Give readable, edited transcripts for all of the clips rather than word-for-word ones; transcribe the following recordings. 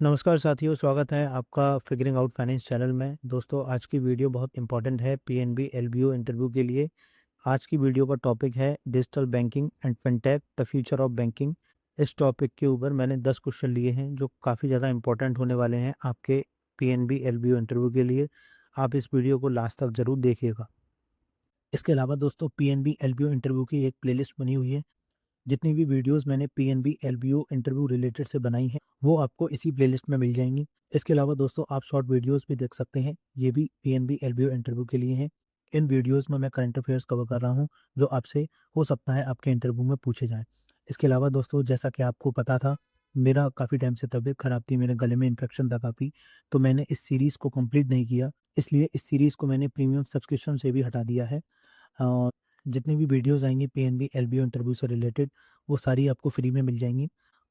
नमस्कार साथियों, स्वागत है आपका फिगरिंग आउट फाइनेंस चैनल में। दोस्तों, आज की वीडियो बहुत इंपॉर्टेंट है पीएनबी एलबीओ इंटरव्यू के लिए। आज की वीडियो का टॉपिक है digital banking and fintech the future of banking. इस टॉपिक के ऊपर मैंने 10 क्वेश्चन लिए हैं जो काफ़ी ज़्यादा इंपॉर्टेंट होने वाले हैं आपके पीएनबी एलबीओ इंटरव्यू के लिए। आप इस वीडियो को लास्ट तक ज़रूर देखिएगा। इसके अलावा दोस्तों, पीएनबी एलबीओ इंटरव्यू की एक प्लेलिस्ट बनी हुई है। जितनी भी वीडियोस मैंने पीएनबी एलबीओ इंटरव्यू रिलेटेड से बनाई हैं, वो आपको इसी प्लेलिस्ट में मिल जाएँगी। इसके अलावा दोस्तों, आप शॉर्ट वीडियोस भी देख सकते हैं, ये भी पीएनबी एलबीओ इंटरव्यू के लिए हैं। इन वीडियोस में मैं करंट अफेयर्स कवर कर रहा हूँ, जो आपसे हो सकता है आपके इंटरव्यू में पूछे जाएँ। इसके अलावा दोस्तों, जैसा कि आपको पता था, मेरा काफ़ी टाइम से तबीयत खराब थी, मेरे गले में इन्फेक्शन था काफ़ी, तो मैंने इस सीरीज़ को कंप्लीट नहीं किया, इसलिए इस सीरीज़ को मैंने प्रीमियम सब्सक्रिप्शन से भी हटा दिया है। और जितनी भी वीडियोज़ आएँगी पीएनबी एलबीओ इंटरव्यू से रिलेटेड, वो सारी आपको फ्री में मिल जाएँगी।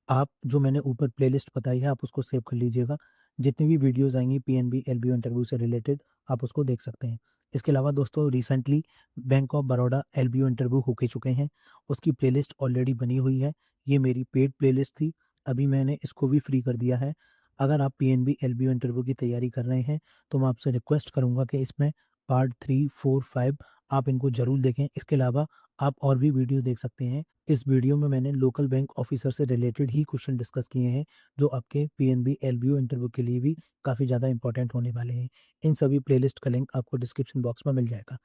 आप जो मैंने ऊपर प्लेलिस्ट बताई है, आप उसको सेव कर लीजिएगा। जितनी भी वीडियोज़ आएँगी पीएनबी एलबीओ इंटरव्यू से रिलेटेड, आप उसको देख सकते हैं। इसके अलावा दोस्तों, recently bank of Baroda LBO interview हो के चुके हैं, उसकी प्लेलिस्ट ऑलरेडी बनी हुई है। ये मेरी पेड प्लेलिस्ट थी, अभी मैंने इसको भी फ्री कर दिया है। अगर आप पीएनबी एलबीओ इंटरव्यू की तैयारी कर रहे हैं, तो मैं आपसे रिक्वेस्ट करूँगा कि इसमें पार्ट 3, 4, 5 आप इनको ज़रूर देखें। इसके अलावा आप और भी वीडियो देख सकते हैं। इस वीडियो में मैंने लोकल बैंक ऑफिसर से रिलेटेड ही क्वेश्चन डिस्कस किए हैं, जो आपके पीएनबी एलबीओ इंटरव्यू के लिए भी काफ़ी ज़्यादा इंपॉर्टेंट होने वाले हैं। इन सभी प्लेलिस्ट का लिंक आपको डिस्क्रिप्शन बॉक्स में मिल जाएगा।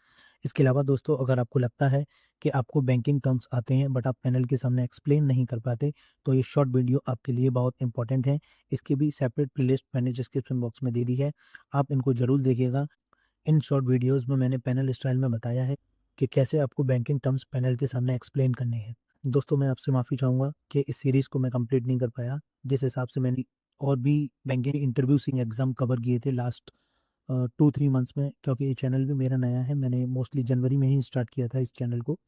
इसके अलावा दोस्तों, अगर आपको लगता है कि आपको बैंकिंग टर्म्स आते हैं बट आप पैनल के सामने एक्सप्लेन नहीं कर पाते, तो ये शॉर्ट वीडियो आपके लिए बहुत इंपॉर्टेंट है। इसकी भी सेपरेट प्लेलिस्ट मैंने डिस्क्रिप्शन बॉक्स में दे दी है, आप इनको ज़रूर देखिएगा। इन शॉर्ट वीडियोज़ में मैंने पैनल स्टाइल में बताया है कि कैसे आपको बैंकिंग टर्म्स पैनल के सामने एक्सप्लेन करने हैं। दोस्तों, मैं आपसे माफ़ी चाहूँगा कि इस सीरीज़ को मैं कंप्लीट नहीं कर पाया। जिस हिसाब से मैंने और भी बैंकिंग इंटरव्यू एग्ज़ाम कवर किए थे लास्ट 2-3 मंथ्स में, क्योंकि ये चैनल भी मेरा नया है। मैंने मोस्टली जनवरी में ही स्टार्ट किया था इस चैनल को,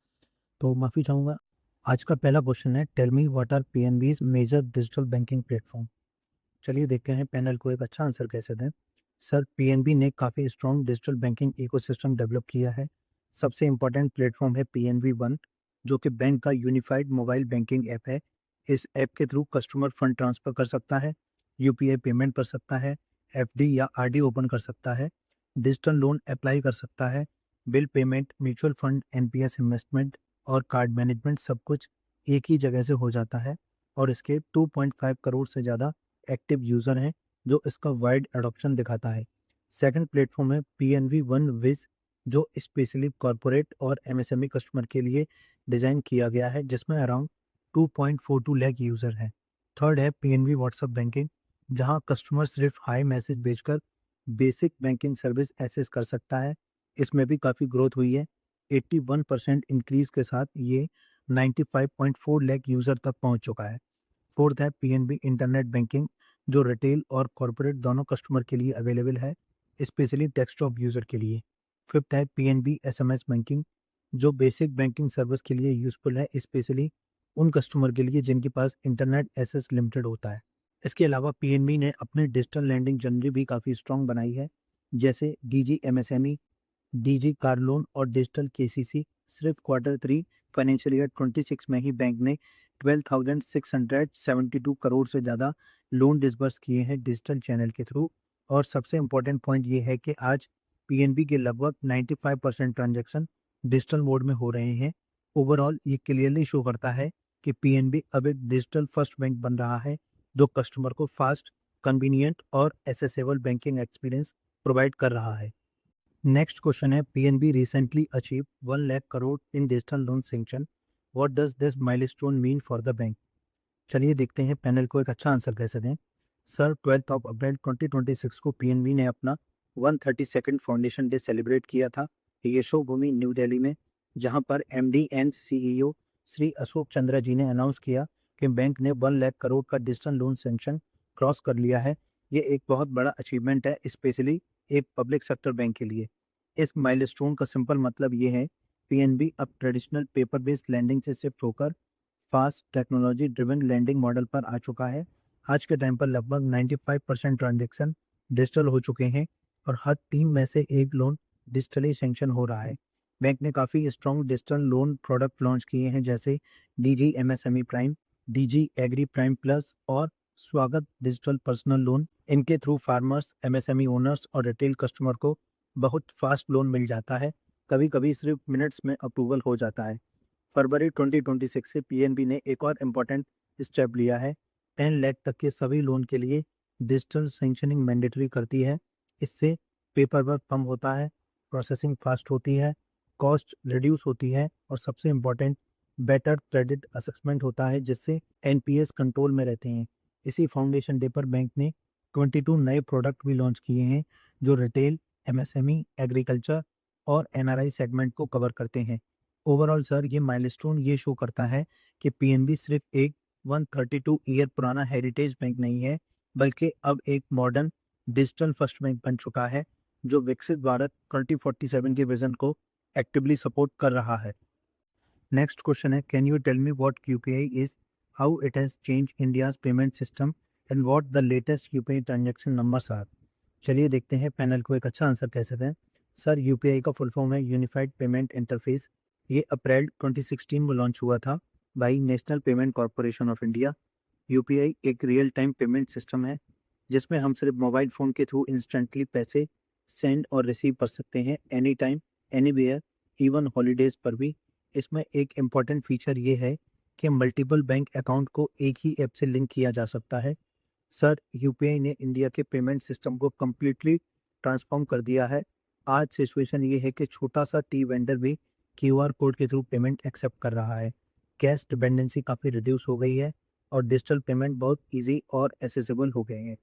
तो माफ़ी चाहूँगा। आज का पहला क्वेश्चन है, tell me what are PNB's major digital banking platform? चलिए देखते हैं पैनल को एक अच्छा आंसर कैसे दें। सर, पीएनबी ने काफ़ी strong digital banking ecosystem develop किया है। सबसे इम्पोर्टेंट प्लेटफॉर्म है पीएनबी वन, जो कि बैंक का यूनिफाइड मोबाइल बैंकिंग ऐप है। इस ऐप के थ्रू कस्टमर फंड ट्रांसफ़र कर सकता है, यूपीआई पेमेंट कर सकता है, एफडी या आरडी ओपन कर सकता है, डिजिटल लोन अप्लाई कर सकता है, bill payment, mutual fund, NPS investment और कार्ड मैनेजमेंट सब कुछ एक ही जगह से हो जाता है। और इसके 2.5 करोड़ से ज़्यादा एक्टिव यूज़र हैं, जो इसका वाइड एडॉप्शन दिखाता है। सेकंड प्लेटफ़ॉर्म है पीएनबी वन विज़, जो स्पेशली कॉर्पोरेट और एमएसएमई कस्टमर के लिए डिज़ाइन किया गया है, जिसमें अराउंड 2.42 लाख यूज़र हैं। थर्ड है पीएनबी व्हाट्सएप बैंकिंग, जहां कस्टमर सिर्फ हाय मैसेज भेजकर बेसिक बैंकिंग सर्विस एक्सेस कर सकता है। इसमें भी काफ़ी ग्रोथ हुई है। 81% इंक्रीज़ के साथ ये 95.4 लाख यूज़र तक पहुंच चुका है। फोर्थ है पीएनबी इंटरनेट बैंकिंग, जो रिटेल और कॉर्पोरेट दोनों कस्टमर के लिए अवेलेबल है, स्पेशली डेस्कटॉप यूज़र के लिए। फिफ्थ है पीएनबी एसएमएस बैंकिंग, जो बेसिक बैंकिंग सर्विस के लिए यूज़फुल है, स्पेशली उन कस्टमर के लिए जिनके पास इंटरनेट एक्सेस लिमिटेड होता है। इसके अलावा पीएनबी ने अपनी डिजिटल लैंडिंग जर्नी भी काफ़ी स्ट्रॉन्ग बनाई है, जैसे digi MSME, DG car loan और डिजिटल केसीसी। सिर्फ क्वार्टर 3 फाइनेंशियल ईयर 26 में ही बैंक ने 12,672 करोड़ से ज़्यादा लोन डिसबर्स किए हैं डिजिटल चैनल के थ्रू। और सबसे इम्पोर्टेंट पॉइंट ये है कि आज पीएनबी के लगभग 95% ट्रांजैक्शन डिजिटल मोड में हो रहे हैं। ओवरऑल ये क्लियरली शो करता है कि पीएनबी अब एक डिजिटल फर्स्ट बैंक बन रहा है, जो कस्टमर को फास्ट, कन्वीनियंट और एसेसेबल बैंकिंग एक्सपीरियंस प्रोवाइड कर रहा है। नेक्स्ट क्वेश्चन है, PNB recently achieve 1 lakh crore in digital loan sanction. What does this milestone mean for the bank? चलिए देखते हैं पैनल को एक अच्छा आंसर कैसे दें। सर, 12 अप्रैल 2026 को पीएनबी ने अपना 132nd फाउंडेशन डे सेलिब्रेट किया था यशोभूमि न्यू दिल्ली में, जहां पर MD and CEO Shri Ashok Chandra ji ने अनाउंस किया कि बैंक ने 1 लाख करोड़ का डिजिटल लोन सैंक्शन क्रॉस कर लिया है। ये एक बहुत बड़ा अचीवमेंट है, स्पेशली एक पब्लिक सेक्टर बैंक के लिए। इस माइलस्टोन का सिंपल मतलब ये है, पीएनबी अब ट्रेडिशनल पेपर बेस्ड लैंडिंग से शिफ्ट होकर fast technology driven lending model पर आ चुका है। आज के टाइम पर लगभग 95% ट्रांजैक्शन डिजिटल हो चुके हैं और हर 3 में से एक लोन डिजिटली सैंक्शन हो रहा है। बैंक ने काफ़ी strong digital loan product launch किए हैं, जैसे digi MSME prime, digi agri prime plus और स्वागत डिजिटल पर्सनल लोन। इनके थ्रू फार्मर्स, एमएसएमई ओनर्स और रिटेल कस्टमर को बहुत फास्ट लोन मिल जाता है। कभी कभी सिर्फ मिनट्स में अप्रूवल हो जाता है। फरवरी 2026 से पीएनबी ने एक और इम्पोर्टेंट स्टेप लिया है। 10 लाख तक के सभी लोन के लिए डिजिटल सैंक्शनिंग मैंडेटरी करती है। इससे पेपर वर्क कम होता है, प्रोसेसिंग फास्ट होती है, कॉस्ट रिड्यूस होती है और सबसे इम्पोर्टेंट बेटर क्रेडिट असेसमेंट होता है, जिससे एनपीएस कंट्रोल में रहते हैं। इसी फाउंडेशन डे पर बैंक ने 22 नए प्रोडक्ट भी लॉन्च किए हैं जो रिटेल, एमएसएमई, एग्रीकल्चर और एनआरआई सेगमेंट को कवर करते हैं। ओवरऑल सर, ये माइलस्टोन ये शो करता है कि पीएनबी सिर्फ एक 132 ईयर पुराना हेरिटेज बैंक नहीं है, बल्कि अब एक मॉडर्न डिजिटल फर्स्ट बैंक बन चुका है जो विकसित भारत 2047 के विजन को एक्टिवली सपोर्ट कर रहा है। नेक्स्ट क्वेश्चन है, can you tell me what UPI is, how it has change India's payment system and what the latest UPI transaction numbers are. चलिए देखते हैं पैनल को एक अच्छा आंसर कैसे दें। सर, यूपीआई का फुल फॉर्म है यूनिफाइड पेमेंट इंटरफेस। ये अप्रैल 2016 में लॉन्च हुआ था by national payment corporation of India. UPI एक रियल टाइम पेमेंट सिस्टम है जिसमें हम सिर्फ मोबाइल फ़ोन के थ्रू इंस्टेंटली पैसे सेंड और रिसीव कर सकते हैं, any time, anywhere, even holidays पर भी। इसमें एक इम्पॉर्टेंट फीचर ये है कि मल्टीपल बैंक अकाउंट को एक ही ऐप से लिंक किया जा सकता है। सर, यूपीआई ने इंडिया के पेमेंट सिस्टम को कम्प्लीटली ट्रांसफॉर्म कर दिया है। आज सिचुएशन ये है कि छोटा सा टी वेंडर भी क्यूआर कोड के थ्रू पेमेंट एक्सेप्ट कर रहा है। कैश डिपेंडेंसी काफ़ी रिड्यूस हो गई है और डिजिटल पेमेंट बहुत इजी और एसेसिबल हो गए हैं।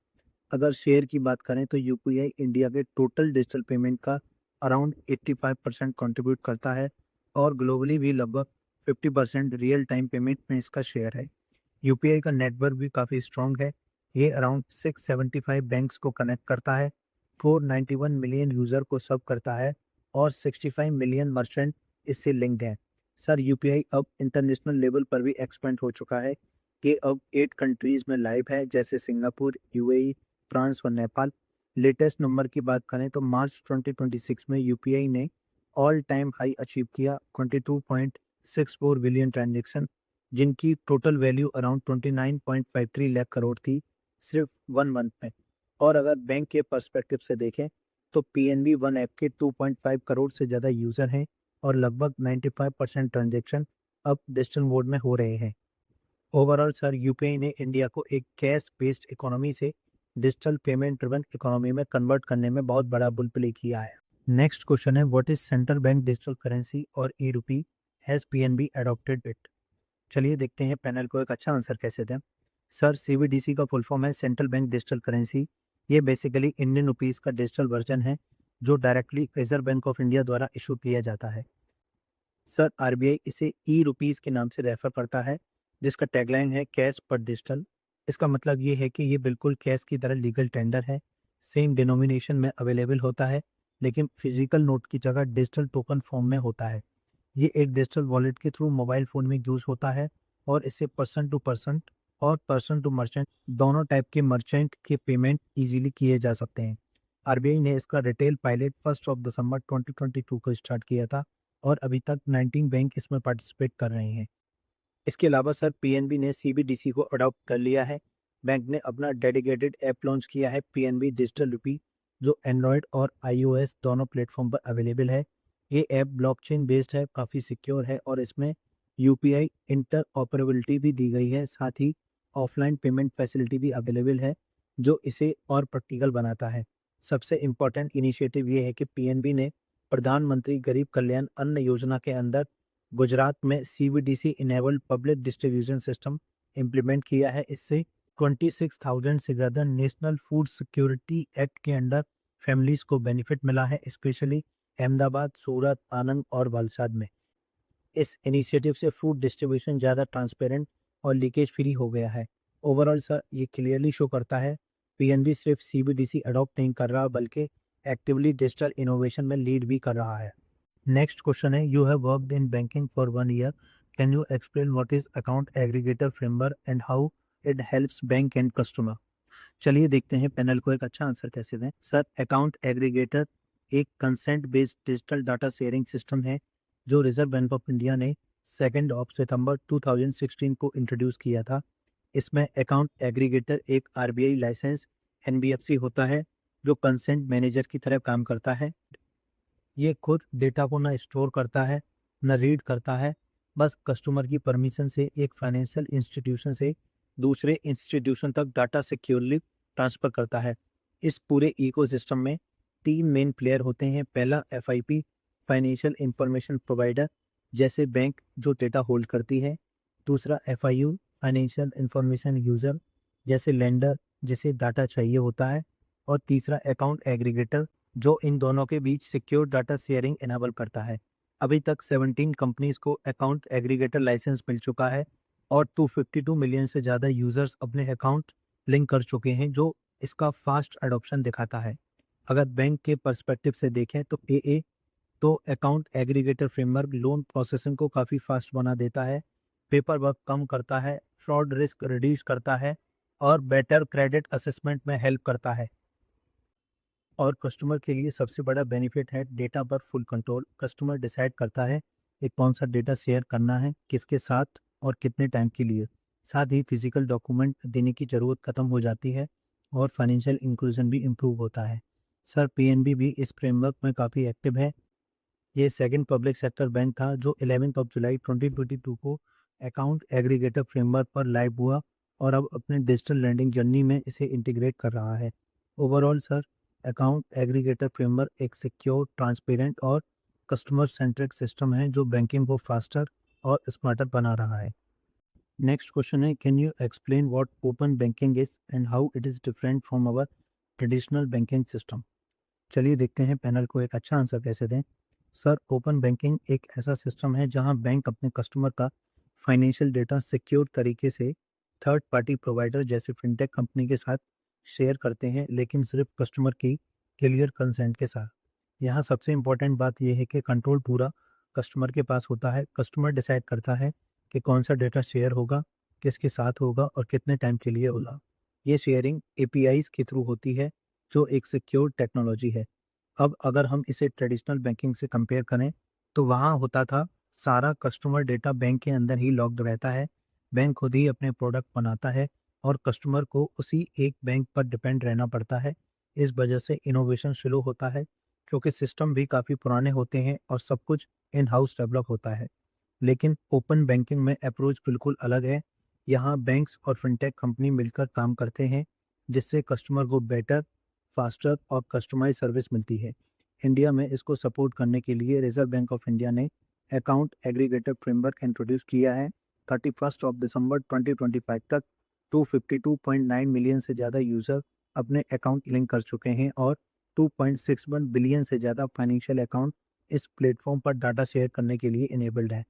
अगर शेयर की बात करें तो यूपीआई इंडिया के टोटल डिजिटल पेमेंट का अराउंड 85% कंट्रीब्यूट करता है और ग्लोबली भी लगभग 50% रियल टाइम पेमेंट में इसका शेयर है। यूपीआई का नेटवर्क भी काफ़ी स्ट्रॉन्ग है। ये अराउंड 675 बैंक्स को कनेक्ट करता है, 491 मिलियन यूज़र को सर्व करता है और 65 मिलियन मर्चेंट इससे लिंक्ड हैं। सर, यूपीआई अब इंटरनेशनल लेवल पर भी एक्सपेंड हो चुका है। ये अब 8 कंट्रीज़ में लाइव है, जैसे सिंगापुर, यूएई, फ्रांस और नेपाल। लेटेस्ट नंबर की बात करें तो मार्च 2026 में यूपीआई ने ऑल टाइम हाई अचीव किया, 22.64 बिलियन ट्रांजैक्शन, जिनकी total value around 29.53 lakh crore थी सिर्फ 1 मंथ में। और अगर बैंक के पर्सपेक्टिव से देखें तो पीएनबी वन ऐप के 2.5 करोड़ से ज़्यादा यूज़र हैं और लगभग 95% ट्रांजैक्शन अब डिजिटल मोड में हो रहे हैं। ओवरऑल सर, यूपीआई ने इंडिया को एक कैश बेस्ड इकोनॉमी से डिजिटल पेमेंट ड्रिवन इकोनॉमी में कन्वर्ट करने में बहुत बड़ा रोल प्ले किया है। नेक्स्ट क्वेश्चन है, what is central bank digital currency और ई रूपी, हैज पीएनबी अडॉप्टेड इट। चलिए देखते हैं पैनल को एक अच्छा आंसर कैसे दें। सर, सीबीडीसी का फुल फॉर्म है सेंट्रल बैंक डिजिटल करेंसी। ये बेसिकली इंडियन रुपीस का डिजिटल वर्जन है जो directly reserve bank of India द्वारा इशू किया जाता है। सर, आरबीआई इसे ई रुपीस के नाम से रेफर करता है, जिसका टैगलाइन है कैश पर डिजिटल। इसका मतलब ये है कि ये बिल्कुल कैश की तरह लीगल टेंडर है, सेम डिनोमिनेशन में अवेलेबल होता है, लेकिन फिजिकल नोट की जगह डिजिटल टोकन फॉर्म में होता है। ये एक डिजिटल वॉलेट के थ्रू मोबाइल फ़ोन में यूज़ होता है और इससे पर्सन टू पर्सन और पर्सन टू मर्चेंट दोनों टाइप के मर्चेंट के पेमेंट इजीली किए जा सकते हैं। आरबीआई ने इसका रिटेल पायलट 1 दिसंबर 2022 को स्टार्ट किया था और अभी तक 19 बैंक इसमें पार्टिसिपेट कर रहे हैं। इसके अलावा सर, पीएनबी ने सीबीडीसी को अडॉप्ट कर लिया है। बैंक ने अपना डेडिकेटेड ऐप लॉन्च किया है, पीएनबी डिजिटल रुपी, जो एंड्रॉयड और आईओएस दोनों प्लेटफॉर्म पर अवेलेबल है। ये ऐप ब्लॉकचेन बेस्ड है, काफ़ी सिक्योर है और इसमें यूपीआई इंटर ऑपरेबिलिटी भी दी गई है। साथ ही ऑफलाइन पेमेंट फैसिलिटी भी अवेलेबल है, जो इसे और प्रैक्टिकल बनाता है। सबसे इम्पोर्टेंट इनिशिएटिव ये है कि पीएनबी ने प्रधानमंत्री गरीब कल्याण अन्न योजना के अंदर गुजरात में CBDC enabled public distribution system implement किया है। इससे 26,000 से ज़्यादा नेशनल फूड सिक्योरिटी एक्ट के अंडर फैमिलीज को बेनिफिट मिला है, स्पेशली अहमदाबाद, सूरत, आनंद और वलसाड में। इस इनिशिएटिव से फूड डिस्ट्रीब्यूशन ज़्यादा ट्रांसपेरेंट और लीकेज फ्री हो गया है। ओवरऑल सर, ये क्लियरली शो करता है पीएनबी सिर्फ सीबीडीसी अडॉप्ट नहीं कर रहा, बल्कि एक्टिवली डिजिटल इनोवेशन में लीड भी कर रहा है। नेक्स्ट क्वेश्चन है, you have worked in banking for 1 year, can you explain what is account aggregator framework and how it helps bank and customer. चलिए देखते हैं पैनल को एक अच्छा आंसर कैसे दें। सर, अकाउंट एग्रीगेटर एक consent based digital data sharing system है जो रिजर्व बैंक ऑफ इंडिया ने 2 सितंबर 2016 को इंट्रोड्यूस किया था। इसमें अकाउंट एग्रीगेटर एक आरबीआई लाइसेंस एनबीएफसी होता है जो कंसेंट मैनेजर की तरह काम करता है। ये खुद डेटा को ना स्टोर करता है न रीड करता है, बस कस्टमर की परमिशन से एक फाइनेंशियल इंस्टीट्यूशन से दूसरे इंस्टीट्यूशन तक डाटा सिक्योरली ट्रांसफर करता है। इस पूरे इकोसिस्टम में तीन मेन प्लेयर होते हैं। पहला एफआईपी, फाइनेंशियल इंफॉर्मेशन प्रोवाइडर, जैसे बैंक जो डेटा होल्ड करती है। दूसरा एफआईयू, फाइनेंशियल इंफॉर्मेशन यूजर, जैसे लेंडर जिसे डाटा चाहिए होता है। और तीसरा अकाउंट एग्रीगेटर जो इन दोनों के बीच सिक्योर डाटा शेयरिंग इनेबल करता है। अभी तक 17 कंपनीज को अकाउंट एग्रीगेटर लाइसेंस मिल चुका है और 252 मिलियन से ज़्यादा यूजर्स अपने अकाउंट लिंक कर चुके हैं, जो इसका फास्ट अडॉप्शन दिखाता है। अगर बैंक के पर्सपेक्टिव से देखें तो एए तो account aggregator framework loan processing को काफ़ी फास्ट बना देता है, पेपर वर्क कम करता है, फ्रॉड रिस्क रिड्यूस करता है और बेटर क्रेडिट असेसमेंट में हेल्प करता है। और कस्टमर के लिए सबसे बड़ा बेनिफिट है डेटा पर फुल कंट्रोल। कस्टमर डिसाइड करता है कि कौन सा डेटा शेयर करना है, किसके साथ और कितने टाइम के लिए। साथ ही फिजिकल डॉक्यूमेंट देने की ज़रूरत ख़त्म हो जाती है और फाइनेंशियल इंक्लूजन भी इम्प्रूव होता है। सर, पीएनबी भी इस फ्रेमवर्क में काफ़ी एक्टिव है। ये सेकंड पब्लिक सेक्टर बैंक था जो 11 जुलाई 2022 को अकाउंट एग्रीगेटर फ्रेमवर्क पर लाइव हुआ और अब अपने डिजिटल लैंडिंग जर्नी में इसे इंटीग्रेट कर रहा है। Overall sir, account aggregator framework एक सिक्योर, ट्रांसपेरेंट और कस्टमर सेंट्रिक सिस्टम है जो बैंकिंग को फास्टर और स्मार्टर बना रहा है। नेक्स्ट क्वेश्चन है, can you explain what open banking is and how it is different from our traditional banking system. चलिए देखते हैं पैनल को एक अच्छा आंसर कैसे दें। सर, ओपन बैंकिंग एक ऐसा सिस्टम है जहां बैंक अपने कस्टमर का फाइनेंशियल डेटा सिक्योर तरीके से थर्ड पार्टी प्रोवाइडर जैसे फिनटेक कंपनी के साथ शेयर करते हैं, लेकिन सिर्फ कस्टमर की क्लियर कंसेंट के साथ। यहाँ सबसे इम्पोर्टेंट बात यह है कि कंट्रोल पूरा कस्टमर के पास होता है। कस्टमर डिसाइड करता है कि कौन सा डेटा शेयर होगा, किसके साथ होगा और कितने टाइम के लिए होगा। ये शेयरिंग एपीआईज के थ्रू होती है जो एक सिक्योर टेक्नोलॉजी है। अब अगर हम इसे ट्रेडिशनल बैंकिंग से कंपेयर करें तो वहाँ होता था सारा कस्टमर डेटा बैंक के अंदर ही लॉक्ड रहता है। बैंक खुद ही अपने प्रोडक्ट बनाता है और कस्टमर को उसी एक बैंक पर डिपेंड रहना पड़ता है। इस वजह से इनोवेशन स्लो होता है क्योंकि सिस्टम भी काफ़ी पुराने होते हैं और सब कुछ इन हाउस डेवलप होता है। लेकिन ओपन बैंकिंग में अप्रोच बिल्कुल अलग है। यहाँ बैंक्स और फिनटेक कंपनी मिलकर काम करते हैं जिससे कस्टमर को बेटर, फास्टर और कस्टमाइज सर्विस मिलती है। इंडिया में इसको सपोर्ट करने के लिए रिजर्व बैंक ऑफ इंडिया ने अकाउंट एग्रीगेटर फ्रेमवर्क इंट्रोड्यूस किया है। 31 दिसंबर 2025 तक 252.9 मिलियन से ज़्यादा यूज़र अपने अकाउंट लिंक कर चुके हैं और 2.61 बिलियन से ज़्यादा फाइनेंशियल अकाउंट इस प्लेटफॉर्म पर डाटा शेयर करने के लिए इनेबल्ड है।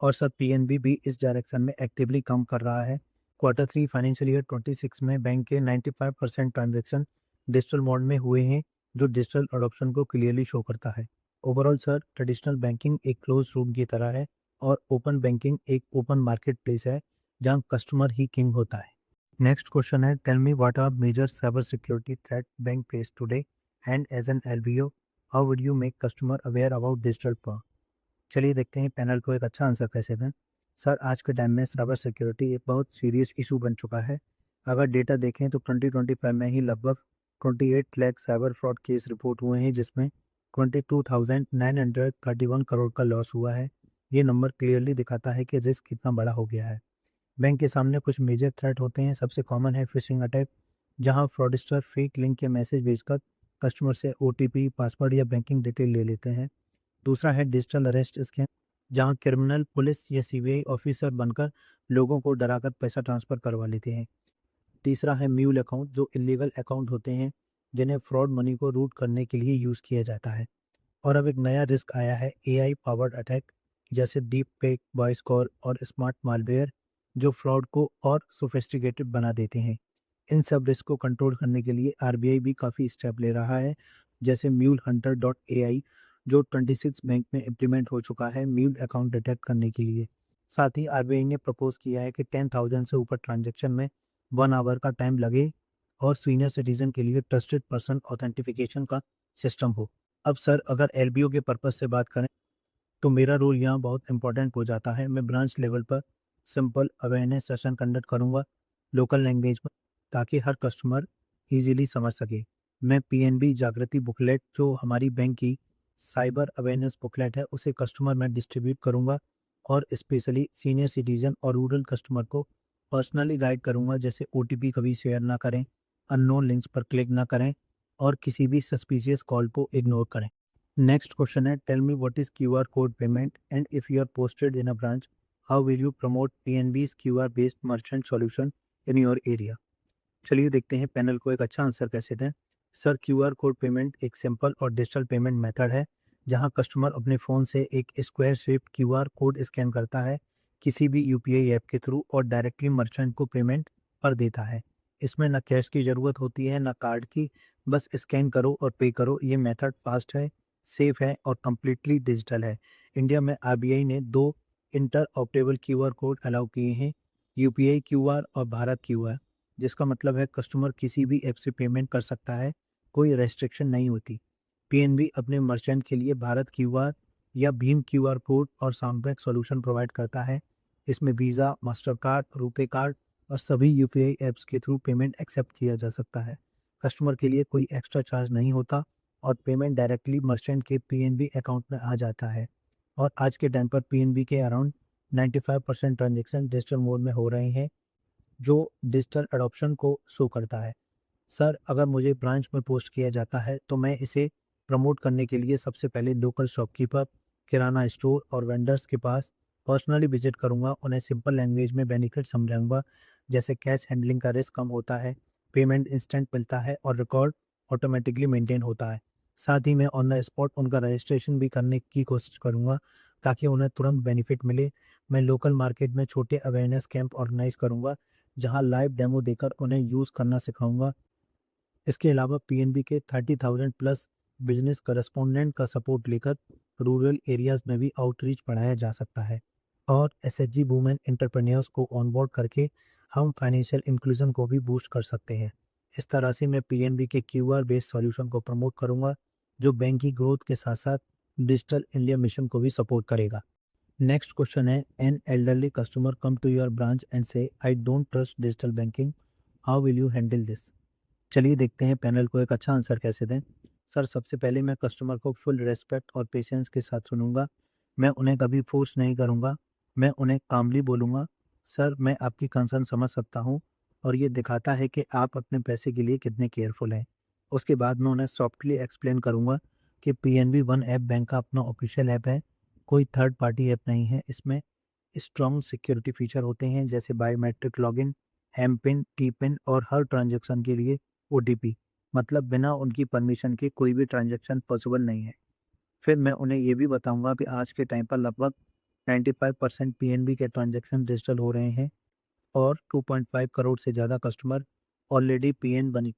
और सर, पीएनबी भी इस डायरेक्शन में एक्टिवली काम कर रहा है। Q3 फाइनेंशियल ईयर 26 में बैंक के 95% ट्रांजैक्शन डिजिटल मोड में हुए हैं, जो डिजिटल अडॉप्शन को क्लियरली शो करता है। ओवरऑल सर, ट्रेडिशनल बैंकिंग एक क्लोज रूम की तरह है और ओपन बैंकिंग एक ओपन मार्केट प्लेस है जहां कस्टमर ही किंग होता है। नेक्स्ट क्वेश्चन है, tell me what are major cyber security threat bank face today and as an LBO how would you make customer aware about digital fraud. चलिए देखते हैं panel को एक अच्छा आंसर कैसे दें। सर, आज के टाइम में साइबर सिक्योरिटी एक बहुत सीरियस इशू बन चुका है। अगर डेटा देखें तो 2025 में ही लगभग 28 lakh cyber fraud case report हुए हैं जिसमें 22,931 करोड़ का लॉस हुआ है। ये नंबर क्लियरली दिखाता है कि रिस्क कितना बड़ा हो गया है। बैंक के सामने कुछ मेजर थ्रेट होते हैं। सबसे कॉमन है फिशिंग अटैक, जहां फ्रॉडस्टर फेक लिंक के मैसेज भेजकर कस्टमर से ओटीपी, पासवर्ड या बैंकिंग डिटेल ले लेते हैं। दूसरा है डिजिटल अरेस्ट स्कैम, जहां क्रिमिनल पुलिस या सीबीआई ऑफिसर बनकर लोगों को डराकर पैसा ट्रांसफर करवा लेते हैं। तीसरा है म्यूल अकाउंट, जो इलीगल अकाउंट होते हैं जिन्हें फ्रॉड मनी को रूट करने के लिए यूज़ किया जाता है। और अब एक नया रिस्क आया है एआई पावर्ड अटैक, जैसे डीप फेक, वॉइस कॉल और स्मार्ट मालवेयर, जो फ्रॉड को और सोफिस्टिकेटेड बना देते हैं। इन सब रिस्क को कंट्रोल करने के लिए आरबीआई भी काफ़ी स्टेप ले रहा है, जैसे म्यूल हंटर डॉट एआई, जो 26 बैंक में इम्प्लीमेंट हो चुका है म्यूल अकाउंट डिटेक्ट करने के लिए। साथ ही आरबीआई ने प्रपोज किया है कि 10,000 से ऊपर ट्रांजैक्शन में 1 आवर का टाइम लगे और सीनियर सिटीजन के लिए ट्रस्टेड पर्सन ऑथेंटिफिकेशन का सिस्टम हो। अब सर, अगर एलबीओ के पर्पस से बात करें तो मेरा रोल यहाँ बहुत इंपॉर्टेंट हो जाता है। मैं ब्रांच लेवल पर सिंपल अवेयरनेस सेशन कंडक्ट करूँगा लोकल लैंग्वेज में, ताकि हर कस्टमर इजीली समझ सके। मैं पीएनबी जागृति बुकलेट, जो हमारी बैंक की साइबर अवेयरनेस बुकलेट है, उसे कस्टमर में डिस्ट्रीब्यूट करूंगा और स्पेशली सीनियर सिटीजन और रूरल कस्टमर को पर्सनली गाइड करूंगा, जैसे ओटीपी कभी शेयर ना करें, अननोन लिंक्स पर क्लिक ना करें और किसी भी सस्पिशियस कॉल को इग्नोर करें। नेक्स्ट क्वेश्चन है, tell me what is QR code payment and if you are posted in a branch, how will you promote PNB's QR based merchant solution in your area. चलिए देखते हैं panel को एक अच्छा answer कैसे दें। Sir, QR code payment एक simple और डिजिटल पेमेंट मेथड है जहां कस्टमर अपने फ़ोन से एक square shape QR code scan करता है किसी भी यूपीआई ऐप के थ्रू और डायरेक्टली मर्चेंट को पेमेंट कर देता है। इसमें ना कैश की ज़रूरत होती है ना कार्ड की, बस स्कैन करो और पे करो। ये मेथड फास्ट है, सेफ है और कम्प्लीटली डिजिटल है। इंडिया में आरबीआई ने 2 inter operable QR code allow किए हैं, यूपीआई क्यूआर और भारत क्यूआर, जिसका मतलब है कस्टमर किसी भी ऐप से पेमेंट कर सकता है, कोई रेस्ट्रिक्शन नहीं होती। पीएनबी अपने मर्चेंट के लिए भारत क्यूआर या भीम क्यूआर कोड और सामूहिक सॉल्यूशन प्रोवाइड करता है। इसमें वीज़ा, मास्टरकार्ड, रुपे कार्ड और सभी यूपीआई ऐप्स के थ्रू पेमेंट एक्सेप्ट किया जा सकता है। कस्टमर के लिए कोई एक्स्ट्रा चार्ज नहीं होता और पेमेंट डायरेक्टली मर्चेंट के पीएनबी अकाउंट में आ जाता है। और आज के टाइम पर पीएनबी के अराउंड 95% ट्रांजेक्शन डिजिटल मोड में हो रहे हैं, जो डिजिटल एडॉप्शन को शो करता है। सर, अगर मुझे ब्रांच में पोस्ट किया जाता है तो मैं इसे प्रमोट करने के लिए सबसे पहले लोकल शॉपकीपर, किराना स्टोर और वेंडर्स के पास पर्सनली विजिट करूंगा। उन्हें सिंपल लैंग्वेज में बेनिफिट समझाऊंगा, जैसे कैश हैंडलिंग का रिस्क कम होता है, पेमेंट इंस्टेंट मिलता है और रिकॉर्ड ऑटोमेटिकली मेंटेन होता है। साथ ही मैं ऑन द स्पॉट उनका रजिस्ट्रेशन भी करने की कोशिश करूंगा ताकि उन्हें तुरंत बेनिफिट मिले। मैं लोकल मार्केट में छोटे अवेयरनेस कैंप ऑर्गेनाइज करूंगा जहां लाइव डेमो देकर उन्हें यूज़ करना सिखाऊंगा। इसके अलावा पीएनबी के 30,000 प्लस बिजनेस करस्पॉन्डेंट का सपोर्ट लेकर रूरल एरियाज में भी आउटरीच बढ़ाया जा सकता है और एसएचजी वुमेन एंटरप्रेन्योर्स को ऑनबोर्ड करके हम फाइनेंशियल इंक्लूजन को भी बूस्ट कर सकते हैं। इस तरह से मैं पीएनबी के क्यूआर बेस्ड सॉल्यूशन को प्रमोट करूंगा, जो बैंक की ग्रोथ के साथ साथ डिजिटल इंडिया मिशन को भी सपोर्ट करेगा। नेक्स्ट क्वेश्चन है, an elderly customer come to your branch and say I don't trust digital banking, how will you handle this. चलिए देखते हैं पैनल को एक अच्छा आंसर कैसे दें। सर, सबसे पहले मैं कस्टमर को फुल रिस्पेक्ट और पेशेंस के साथ सुनूंगा। मैं उन्हें कभी फोर्स नहीं करूंगा। मैं उन्हें कामली बोलूंगा, सर मैं आपकी कंसर्न समझ सकता हूं और ये दिखाता है कि आप अपने पैसे के लिए कितने केयरफुल हैं। उसके बाद मैं उन्हें सॉफ्टली एक्सप्लेन करूंगा कि पीएनबी वन ऐप बैंक का अपना ऑफिशियल ऐप है, कोई थर्ड पार्टी ऐप नहीं है। इसमें स्ट्रॉन्ग सिक्योरिटी फीचर होते हैं, जैसे biometric login, M PIN, T PIN और हर ट्रांजैक्शन के लिए ओटीपी, मतलब बिना उनकी परमिशन के कोई भी ट्रांजैक्शन पॉसिबल नहीं है। फिर मैं उन्हें ये भी बताऊंगा कि आज के टाइम पर लगभग 95% पीएनबी के ट्रांजैक्शन डिजिटल हो रहे हैं और 2.5 करोड़ से ज़्यादा कस्टमर ऑलरेडी पीएन बनी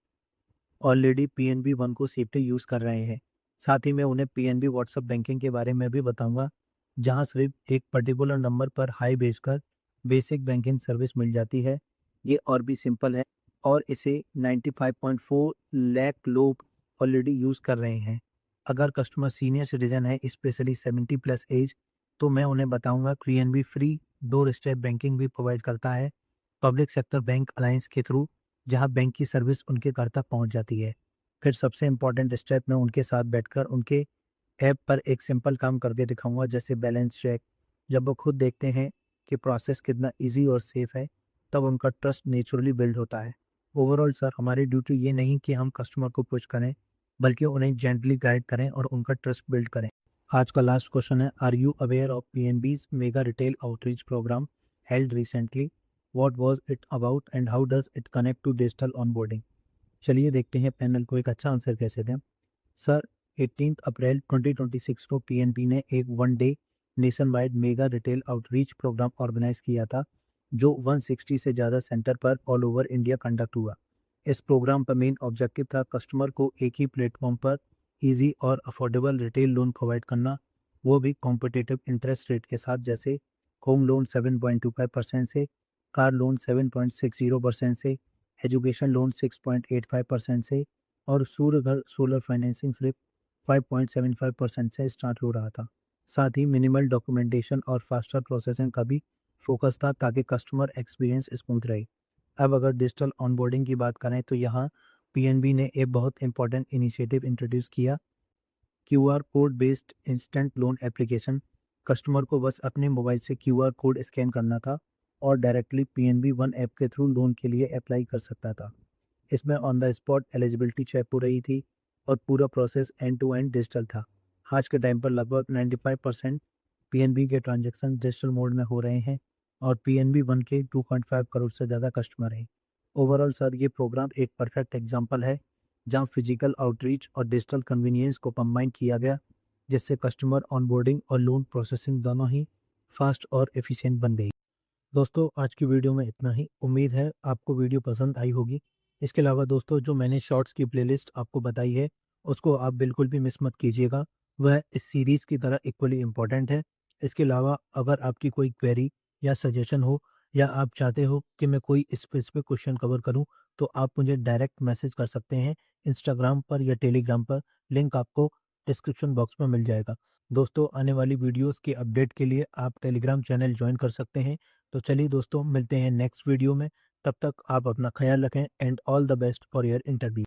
ऑलरेडी पीएनबी वन को सेफ्टी यूज़ कर रहे हैं। साथ ही मैं उन्हें पीएनबी व्हाट्सएप बैंकिंग के बारे में भी बताऊंगा, जहां सिर्फ एक पर्टिकुलर नंबर पर हाई भेजकर बेसिक बैंकिंग सर्विस मिल जाती है। ये और भी सिंपल है और इसे 95.4 लाख लोग ऑलरेडी यूज़ कर रहे हैं। अगर कस्टमर सीनियर सिटीजन है, स्पेशली 70 प्लस एज, तो मैं उन्हें बताऊंगा PNB free door step banking भी प्रोवाइड करता है, पब्लिक सेक्टर बैंक अलायंस के थ्रू, जहां बैंक की सर्विस उनके घर तक पहुंच जाती है। फिर सबसे इम्पोर्टेंट स्टेप, मैं उनके साथ बैठकर उनके ऐप पर एक सिंपल काम करके दिखाऊंगा, जैसे बैलेंस चेक। जब वो खुद देखते हैं कि प्रोसेस कितना इजी और सेफ है, तब उनका ट्रस्ट नेचुरली बिल्ड होता है। ओवरऑल सर, हमारी ड्यूटी ये नहीं कि हम कस्टमर को पुश करें, बल्कि उन्हें जेंटली गाइड करें और उनका ट्रस्ट बिल्ड करें। आज का लास्ट क्वेश्चन है, are you aware of PNB's mega retail outreach programme held recently, what was it about and how does it connect to digital onboarding. चलिए देखते हैं पैनल को एक अच्छा आंसर कैसे दें। सर, 18 अप्रैल 2026 को पीएनबी ने एक one day nationwide mega retail outreach programme organise किया था, जो 160 से ज़्यादा सेंटर पर ऑल ओवर इंडिया कंडक्ट हुआ। इस प्रोग्राम का मेन ऑब्जेक्टिव था कस्टमर को एक ही प्लेटफॉर्म पर इजी और अफोर्डेबल रिटेल लोन प्रोवाइड करना, वो भी कॉम्पिटिटिव इंटरेस्ट रेट के साथ, जैसे होम लोन 7.25% से, कार लोन 7.60% से, एजुकेशन लोन 6.85% से और सूर्य घर सोलर फाइनेंसिंग सिर्फ 5.75% से स्टार्ट हो रहा था। साथ ही मिनिमल डॉक्यूमेंटेशन और फास्टर प्रोसेसिंग का भी फोकस था, ताकि कस्टमर एक्सपीरियंस स्मूथ रहे। अब अगर डिजिटल ऑनबोर्डिंग की बात करें तो यहाँ पीएनबी ने एक बहुत इंपॉर्टेंट इनिशिएटिव इंट्रोड्यूस किया, QR code based instant loan application. Customer को बस अपने मोबाइल से क्यूआर कोड स्कैन करना था और डायरेक्टली पीएनबी वन ऐप के थ्रू लोन के लिए अप्लाई कर सकता था। इसमें on the spot eligibility check हो रही थी और पूरा process end to end digital था। आज के टाइम पर लगभग 95% पीएनबी के ट्रांजैक्शन डिजिटल मोड में हो रहे हैं और पीएनबी वन के 2.5 करोड़ से ज़्यादा कस्टमर हैं। ओवरऑल सर ये प्रोग्राम एक परफेक्ट एग्जांपल है जहां फिजिकल आउटरीच और डिजिटल कन्वीनियंस को कंबाइन किया गया, जिससे कस्टमर ऑनबोर्डिंग और लोन प्रोसेसिंग दोनों ही फास्ट और एफिशिएंट बन गई। दोस्तों आज की वीडियो में इतना ही। उम्मीद है आपको वीडियो पसंद आई होगी। इसके अलावा दोस्तों जो मैंने शॉर्ट्स की प्लेलिस्ट आपको बताई है उसको आप बिल्कुल भी मिस मत कीजिएगा, वह इस सीरीज़ की तरह इक्वली इम्पोर्टेंट है। इसके अलावा अगर आपकी कोई क्वेरी या सजेशन हो या आप चाहते हो कि मैं कोई स्पेसिफिक क्वेश्चन कवर करूं तो आप मुझे डायरेक्ट मैसेज कर सकते हैं इंस्टाग्राम पर या टेलीग्राम पर। लिंक आपको डिस्क्रिप्शन बॉक्स में मिल जाएगा। दोस्तों आने वाली वीडियोस के अपडेट के लिए आप टेलीग्राम चैनल ज्वाइन कर सकते हैं। तो चलिए दोस्तों मिलते हैं नेक्स्ट वीडियो में। तब तक आप अपना ख्याल रखें and all the best for your interview.